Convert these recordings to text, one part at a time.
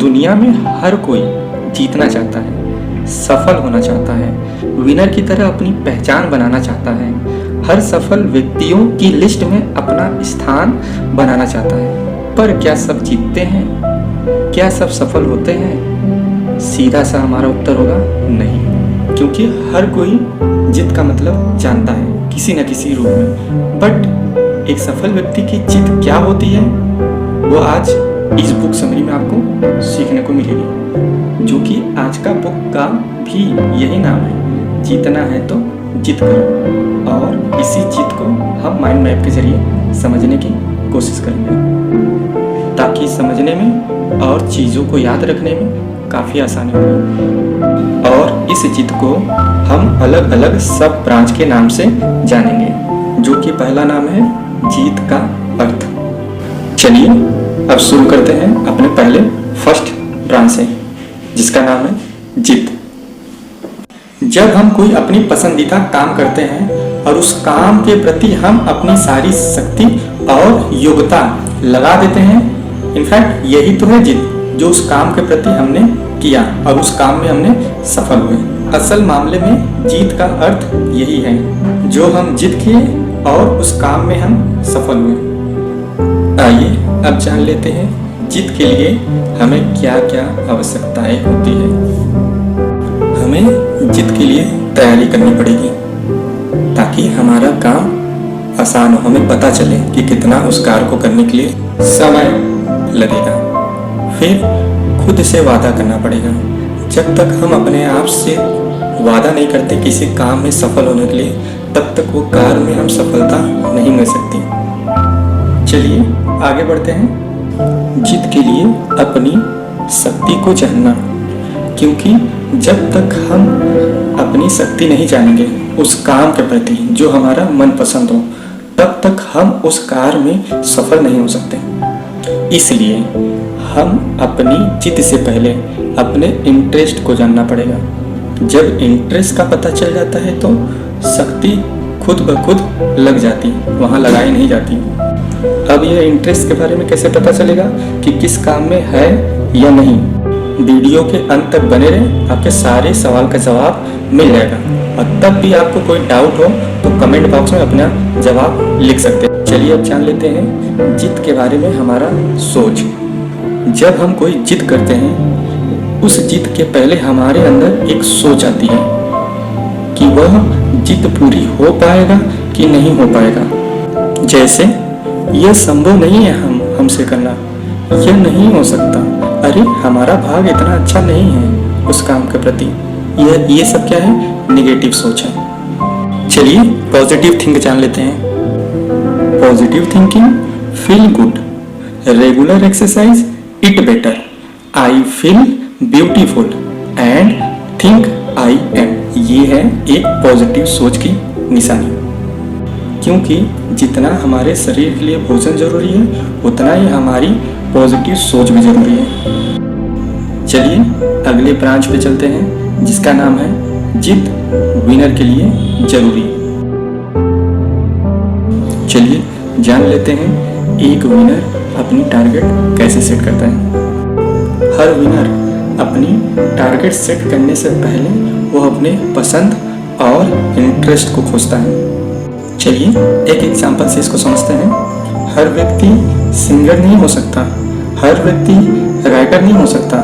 दुनिया में हर कोई जीतना चाहता है, सफल होना चाहता है, विनर की तरह अपनी पहचान बनाना चाहता है। हर सफल व्यक्तियों की लिस्ट में अपना स्थान बनाना चाहता है। पर क्या सब जीतते हैं? क्या सब सफल होते हैं? सीधा सा हमारा उत्तर होगा नहीं, क्योंकि हर कोई जीत का मतलब जानता है किसी न किसी रूप में। बट एक सफल व्यक्ति की जीत क्या होती है, वो आज इस बुक समरी में आपको सीखने को मिलेगी, जो कि आज का बुक का भी यही नाम है, जीतना है तो जीत करो। और इसी जीत को हम माइंड मैप के जरिए समझने की कोशिश करेंगे, ताकि समझने में और चीज़ों को याद रखने में काफ़ी आसानी होगी। और इस जीत को हम अलग अलग सब ब्रांच के नाम से जानेंगे, जो कि पहला नाम है जीत का अर्थ। चलिए अब शुरू करते हैं अपने पहले फर्स्ट ब्रांच से, जिसका नाम है जीत। जब हम कोई अपनी पसंदीदा काम करते हैं और उस काम के प्रति हम अपनी सारी शक्ति और योग्यता लगा देते हैं, इनफैक्ट यही तो है जीत, जो उस काम के प्रति हमने किया और उस काम में हमने सफल हुए। असल मामले में जीत का अर्थ यही है, जो हम जीत किए और उस काम में हम सफल हुए। आइए अब जान लेते हैं जीत के लिए हमें क्या क्या आवश्यकताएं होती है। हमें जीत के लिए तैयारी करनी पड़ेगी, ताकि हमारा काम आसान हो। हमें पता चले कि कितना उस कार्य को करने के लिए समय लगेगा। फिर खुद से वादा करना पड़ेगा। जब तक हम अपने आप से वादा नहीं करते किसी काम में सफल होने के लिए, तब तक वो कार्य में हम सफलता नहीं मिल सकती। चलिए आगे बढ़ते हैं। जीत के लिए अपनी शक्ति को जानना, क्योंकि जब तक हम अपनी शक्ति नहीं जानेंगे उस काम के प्रति जो हमारा मनपसंद हो, तब तक हम उस कार्य में सफल नहीं हो सकते। इसलिए हम अपनी जीत से पहले अपने इंटरेस्ट को जानना पड़ेगा। जब इंटरेस्ट का पता चल जाता है तो शक्ति खुद ब खुद लग जाती, वहाँ लगाई नहीं जाती। अब यह इंटरेस्ट के बारे में कैसे पता चलेगा कि किस काम में है या नहीं? वीडियो के अंत तक बने रहे, आपके सारे सवाल का जवाब मिल जाएगा। और तब भी आपको कोई डाउट हो तो कमेंट बॉक्स में अपना जवाब लिख सकते हैं। चलिए अब जान लेते हैं जीत के बारे में हमारा सोच। जब हम कोई जीत करते हैं, उस जीत के पहले हमारे अंदर एक सोच आती है कि वह जीत पूरी हो पाएगा कि नहीं हो पाएगा। जैसे यह संभव नहीं है हमसे करना, यह नहीं हो सकता, अरे हमारा भाग इतना अच्छा नहीं है उस काम के प्रति। ये सब क्या है? नेगेटिव सोच है। चलिए पॉजिटिव थिंक जान लेते हैं। Positive thinking, feel good, regular exercise, it better, I feel beautiful and think I am. ये है एक पॉजिटिव सोच की निशानी, क्योंकि जितना हमारे शरीर के लिए भोजन जरूरी है, उतना ही हमारी पॉजिटिव सोच भी जरूरी है। चलिए अगले ब्रांच पे चलते हैं, जिसका नाम है जीत विनर के लिए जरूरी। चलिए जान लेते हैं एक विनर अपनी टारगेट कैसे सेट करता है। हर विनर अपनी टारगेट सेट करने से पहले वो अपने पसंद और इंटरेस्ट को खोजता है। चलिए एक एग्जांपल से इसको समझते हैं। हर व्यक्ति सिंगर नहीं हो सकता, हर व्यक्ति राइटर नहीं हो सकता।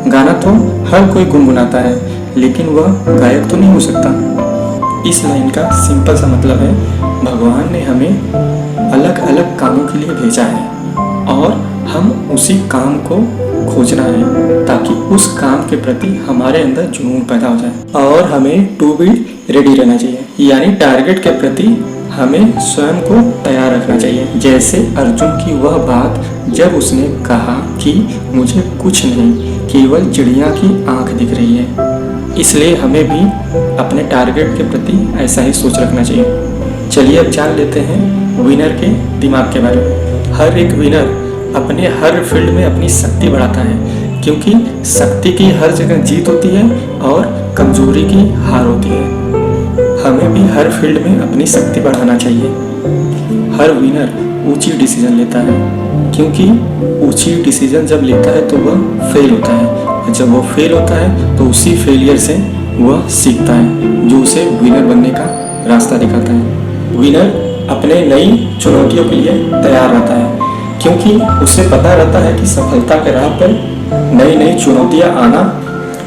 गाना तो हर कोई गुनगुनाता है, लेकिन वह गायक तो नहीं हो सकता। इस लाइन का सिंपल सा मतलब है, भगवान ने हमें अलग अलग कामों के लिए भेजा है और हम उसी काम को खोजना है, ताकि उस काम के प्रति हमारे अंदर जुनून पैदा हो जाए। और हमें टू बी रेडी रहना चाहिए, यानी टारगेट के प्रति हमें स्वयं को तैयार रखना चाहिए। जैसे अर्जुन की वह बात जब उसने कहा कि मुझे कुछ नहीं, केवल चिड़िया की आंख दिख रही है। इसलिए हमें भी अपने टारगेट के प्रति ऐसा ही सोच रखना चाहिए। चलिए अब जान लेते हैं विनर के दिमाग के बारे में। हर एक विनर अपने हर फील्ड में अपनी शक्ति बढ़ाता है, क्योंकि शक्ति की हर जगह जीत होती है और कमजोरी की हार होती है। हमें भी हर फील्ड में अपनी शक्ति बढ़ाना चाहिए। हर विनर ऊंची डिसीजन लेता है, क्योंकि ऊंची डिसीजन जब लेता है तो वह फेल होता है, और जब वो फेल होता है तो उसी फेलियर से वह सीखता है, जो उसे विनर बनने का रास्ता दिखाता है। विनर अपने नई चुनौतियों के लिए तैयार रहता है, क्योंकि उसे पता रहता है कि सफलता के राह पर नई नई चुनौतियां आना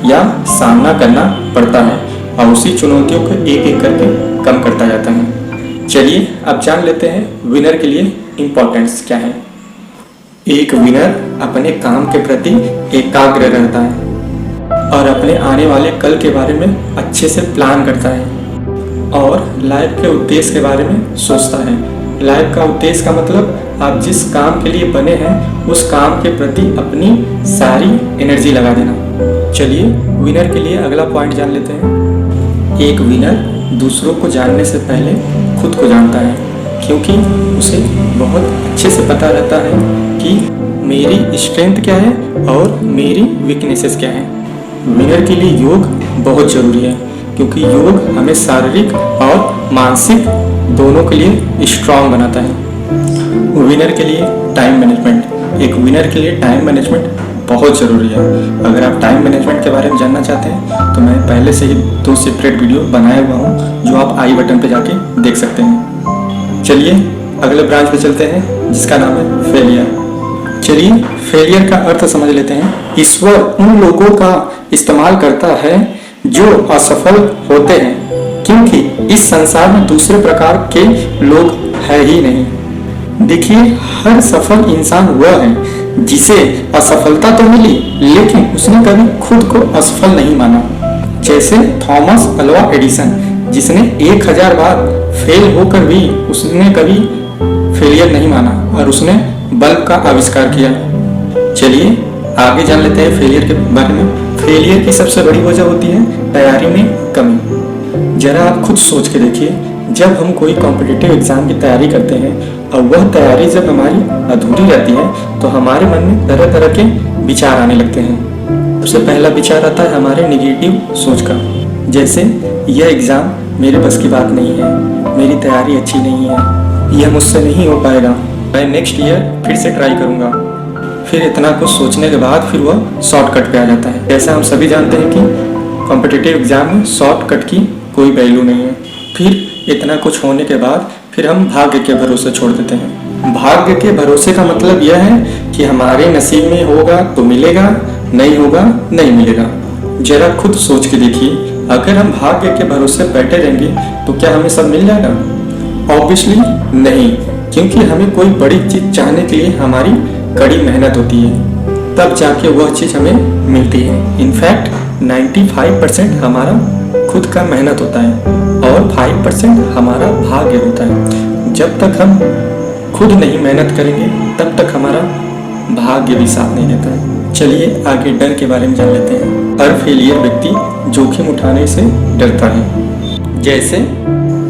या सामना करना पड़ता है, और उसी चुनौतियों को एक एक करके कम करता जाता है। चलिए अब जान लेते हैं विनर के लिए इम्पोर्टेंस क्या है। एक विनर अपने काम के प्रति एकाग्र रहता है और अपने आने वाले कल के बारे में अच्छे से प्लान करता है, और लाइफ के उद्देश्य के बारे में सोचता है। लाइफ का उद्देश्य का मतलब आप जिस काम के लिए बने हैं उस काम के प्रति अपनी सारी एनर्जी लगा देना। चलिए विनर के लिए अगला पॉइंट जान लेते हैं। एक विनर दूसरों को जानने से पहले खुद को जानता है, क्योंकि उसे बहुत अच्छे से पता रहता है कि मेरी स्ट्रेंथ क्या है और मेरी वीकनेसेस क्या है। विनर के लिए योग बहुत ज़रूरी है, क्योंकि योग हमें शारीरिक और मानसिक दोनों के लिए स्ट्रांग बनाता है। विनर के लिए टाइम मैनेजमेंट, एक विनर के लिए टाइम मैनेजमेंट बहुत ज़रूरी है। अगर आप टाइम मैनेजमेंट के बारे में जानना चाहते हैं तो मैं पहले से ही 2 सेपरेट वीडियो बनाया हुआ हूँ, जो आप आई बटन पे जाके देख सकते हैं। चलिए अगले ब्रांच पे चलते हैं, जिसका नाम है फेलियर। चलिए फेलियर का अर्थ समझ लेते हैं। ईश्वर उन लोगों का इस्तेमाल करता है जो असफल होते हैं, क्योंकि इस संसार में दूसरे प्रकार के लोग है ही नहीं। देखिए, हर सफल इंसान वह है जिसे असफलता तो मिली, लेकिन उसने कभी खुद को असफल नहीं माना। जैसे थॉमस अल्वा एडिसन, जिसने 1000 बार फेल होकर भी उसने कभी फेलियर नहीं माना और उसने बल्ब का आविष्कार किया। चलिए आगे जान लेते हैं फेलियर के बारे में। फेलियर की सबसे बड़ी वजह होती है तैयारी में कमी। जरा आप खुद सोच के देखिए, जब हम कोई कॉम्पिटिटिव एग्जाम की तैयारी करते हैं और वह तैयारी जब हमारी अधूरी रहती है तो हमारे मन में तरह तरह के विचार आने लगते हैं। सबसे पहला विचार आता है हमारे निगेटिव सोच का, जैसे यह एग्ज़ाम मेरे बस की बात नहीं है, मेरी तैयारी अच्छी नहीं है, यह मुझसे नहीं हो पाएगा, मैं नेक्स्ट ईयर फिर से ट्राई करूँगा। फिर इतना कुछ सोचने के बाद फिर वह शॉर्टकट पे आ जाता है। जैसा हम सभी जानते हैं कि कॉम्पिटिटिव एग्जाम में शॉर्टकट की कोई वैल्यू नहीं है। फिर इतना कुछ होने के बाद फिर हम भाग्य के भरोसे छोड़ देते हैं। भाग्य के भरोसे का मतलब यह है कि हमारे नसीब में होगा तो मिलेगा, नहीं होगा नहीं मिलेगा। जरा खुद सोच के देखिए, अगर हम भाग्य के भरोसे बैठे रहेंगे तो क्या हमें सब मिल जाएगा? ऑब्वियसली नहीं, क्योंकि हमें कोई बड़ी चीज चाहने के लिए हमारी कड़ी मेहनत होती है, तब जाके वह चीज हमें मिलती है। इनफैक्ट 95% हमारा खुद का मेहनत होता है और 5% हमारा भाग्य होता है। जब तक हम खुद नहीं मेहनत करेंगे तब तक हमारा भाग्य भी साथ नहीं देता है। चलिए आगे डर के बारे में जान लेते हैं। हर फेलियर व्यक्ति जोखिम उठाने से डरता है। जैसे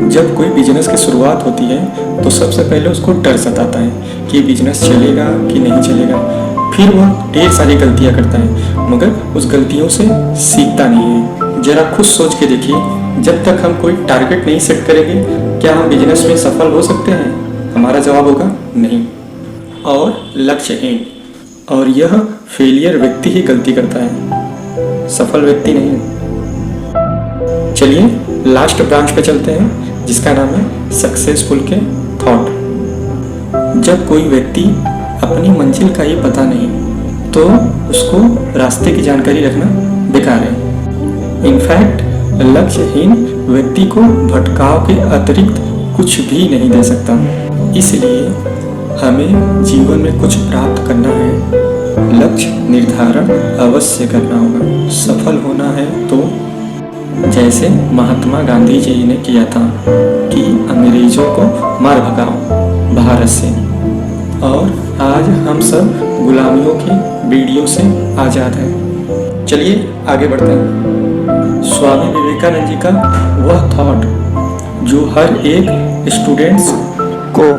जब कोई बिजनेस की शुरुआत होती है तो सबसे पहले उसको डर सताता है कि बिजनेस चलेगा कि नहीं चलेगा। फिर वह ढेर सारी गलतियां करता है, मगर उस गलतियों से सीखता नहीं है। जरा खुद सोच के देखिए, जब तक हम कोई टारगेट नहीं सेट करेंगे क्या हम बिजनेस में सफल हो सकते हैं? हमारा जवाब होगा नहीं। और लक्ष्यहीन, और यह फेलियर व्यक्ति ही गलती करता है, सफल व्यक्ति नहीं। चलिए लास्ट ब्रांच पे चलते हैं, जिसका नाम है सक्सेसफुल के थॉट। जब कोई व्यक्ति अपनी मंजिल का ही पता नहीं तो उसको रास्ते की जानकारी रखना बेकार है। इनफैक्ट लक्ष्यहीन व्यक्ति को भटकाव के अतिरिक्त कुछ भी नहीं दे सकता। इसलिए हमें जीवन में कुछ प्राप्त करना है, लक्ष्य निर्धारण अवश्य करना होगा। सफल होना है तो जैसे महात्मा गांधी जी ने किया था कि अंग्रेजों को मार भगाओ भारत से, और आज हम सब गुलामियों की बीड़ियों से आज़ाद हैं। चलिए आगे बढ़ते हैं। स्वामी विवेकानंद जी का वह थॉट जो हर एक स्टूडेंट्स को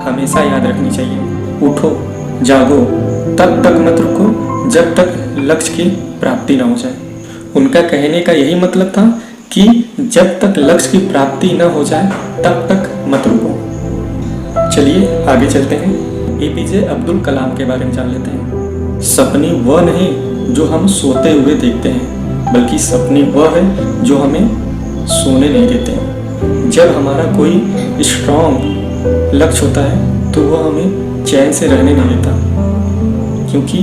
हमेशा याद रखनी चाहिए। उठो जागो, तब तक मत रुको जब तक लक्ष्य की प्राप्ति ना हो जाए। उनका कहने का यही मतलब था कि जब तक लक्ष्य की प्राप्ति न हो जाए तब तक मत रुको। चलिए आगे चलते हैं। एपीजे अब्दुल कलाम के बारे में जान लेते हैं। सपने वह नहीं जो हम सोते हुए देखते हैं, बल्कि सपने वह है जो हमें सोने नहीं देते। जब हमारा कोई स्ट्रॉन्ग लक्ष्य होता है तो वह हमें चैन से रहने नहीं देता, क्योंकि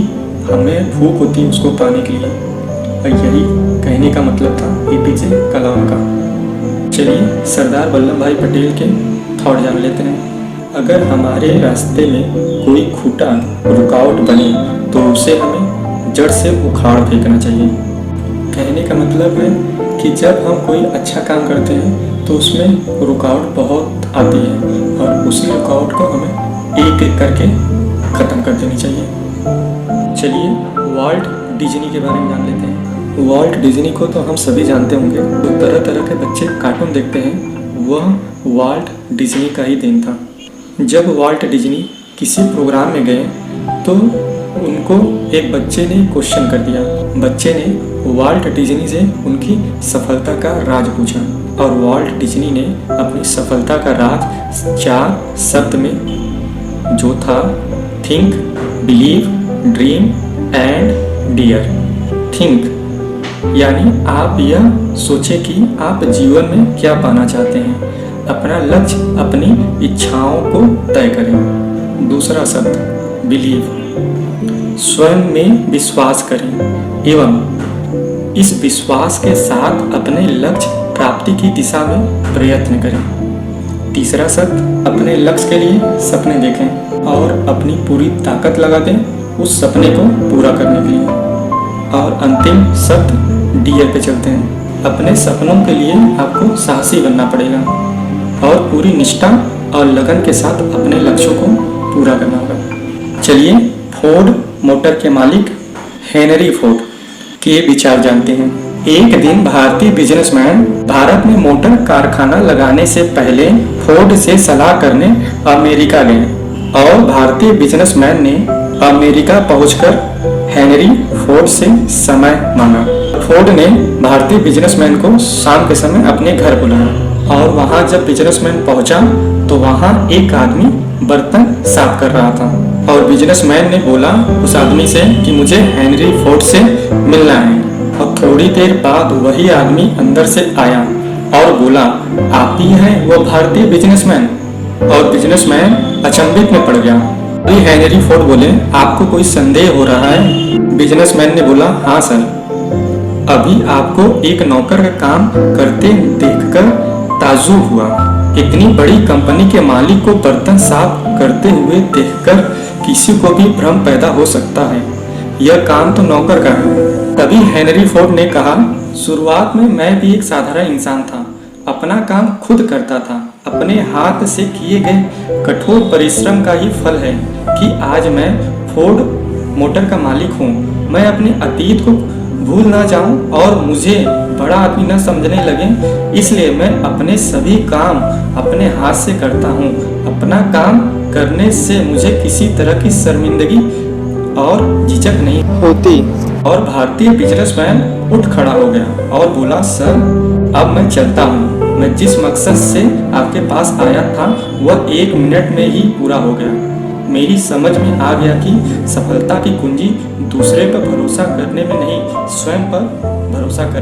हमें भूख होती है उसको पाने के लिए। और यही कहने का मतलब था एपीजे कलाम का। चलिए सरदार वल्लभ भाई पटेल के थॉट जान लेते हैं। अगर हमारे रास्ते में कोई खूंटा रुकावट बने तो उसे हमें जड़ से उखाड़ फेंकना चाहिए। कहने का मतलब है कि जब हम कोई अच्छा काम करते हैं तो उसमें रुकावट बहुत आती है और उसी रुकावट को हमें एक एक करके ख़त्म कर देनी चाहिए। चलिए वॉल्ट डिज्नी के बारे में जान लेते हैं। वॉल्ट डिज्नी को तो हम सभी जानते होंगे। तो तरह तरह के बच्चे कार्टून देखते हैं, वह वॉल्ट डिज्नी का ही देन था। जब वॉल्ट डिज्नी किसी प्रोग्राम में गए तो उनको एक बच्चे ने क्वेश्चन कर दिया। बच्चे ने वॉल्ट डिज्नी से उनकी सफलता का राज पूछा और वॉल्ट डिज्नी ने अपनी सफलता का राज 4 शब्द में, जो था think, believe, dream and dear. Think यानी आप यह सोचें कि आप जीवन में क्या पाना चाहते हैं, अपना लक्ष्य, अपनी इच्छाओं को तय करें। दूसरा शब्द बिलीव, स्वयं में विश्वास करें एवं इस विश्वास के साथ अपने लक्ष्य प्राप्ति की दिशा में प्रयत्न करें। तीसरा शब्द अपने लक्ष्य के लिए सपने देखें और अपनी पूरी ताकत लगा दें उस सपने को पूरा करने के लिए। और अंतिम शब्द डियर पे चलते हैं। अपने सपनों के लिए आपको साहसी बनना पड़ेगा और पूरी निष्ठा और लगन के साथ अपने लक्ष्यों को पूरा करना होगा। चलिए फोर्ड मोटर के मालिक हेनरी फोर्ड के विचार जानते हैं। एक दिन भारतीय बिजनेसमैन भारत में मोटर कारखाना लगाने से पहले फोर्ड से सलाह करने अमेरिका गए और भारतीय बिजनेसमैन ने अमेरिका पहुंचकर हेनरी फोर्ड से समय मांगा। फोर्ड ने भारतीय बिजनेसमैन को शाम के समय अपने घर बुलाया और वहां जब बिजनेसमैन पहुंचा तो वहां एक आदमी बर्तन साफ कर रहा था और बिजनेसमैन ने बोला उस आदमी से कि मुझे हेनरी फोर्ड से मिलना है। और थोड़ी देर बाद वही आदमी अंदर से आया और बोला, आप ही हैं वो भारतीय बिजनेसमैन? और बिजनेसमैन अचंभित में पड़ गया। अभी हेनरी फोर्ड बोले, आपको कोई संदेह हो रहा है? बिजनेसमैन ने बोला, हाँ सर, अभी आपको एक नौकर का काम करते देखकर ताज्जुब हुआ। इतनी बड़ी कंपनी के मालिक को बर्तन साफ करते हुए देखकर किसी को भी भ्रम पैदा हो सकता है। यह काम तो नौकर का है। तभी हेनरी फोर्ड ने कहा, शुरुआत में मैं भी एक साधारण इंसान था, अपना काम खुद करता था। अपने हाथ से किए गए कठोर परिश्रम का ही फल है कि आज मैं फोर्ड मोटर का मालिक हूँ। मैं अपने अतीत को भूल ना जाऊं और मुझे बड़ा आदमी न समझने लगे, इसलिए मैं अपने सभी काम अपने हाथ से करता हूँ। अपना काम करने से मुझे किसी तरह की शर्मिंदगी और झिझक नहीं होती। और भारतीय बिजनेसमैन उठ खड़ा हो गया और बोला, सर अब मैं चलता हूँ। मैं जिस मकसद से आपके पास आया था वह 1 मिनट में ही पूरा हो गया। मेरी समझ में आ गया कि सफलता की कुंजी दूसरे पर भरोसा करने में नहीं, स्वयं पर भरोसा कर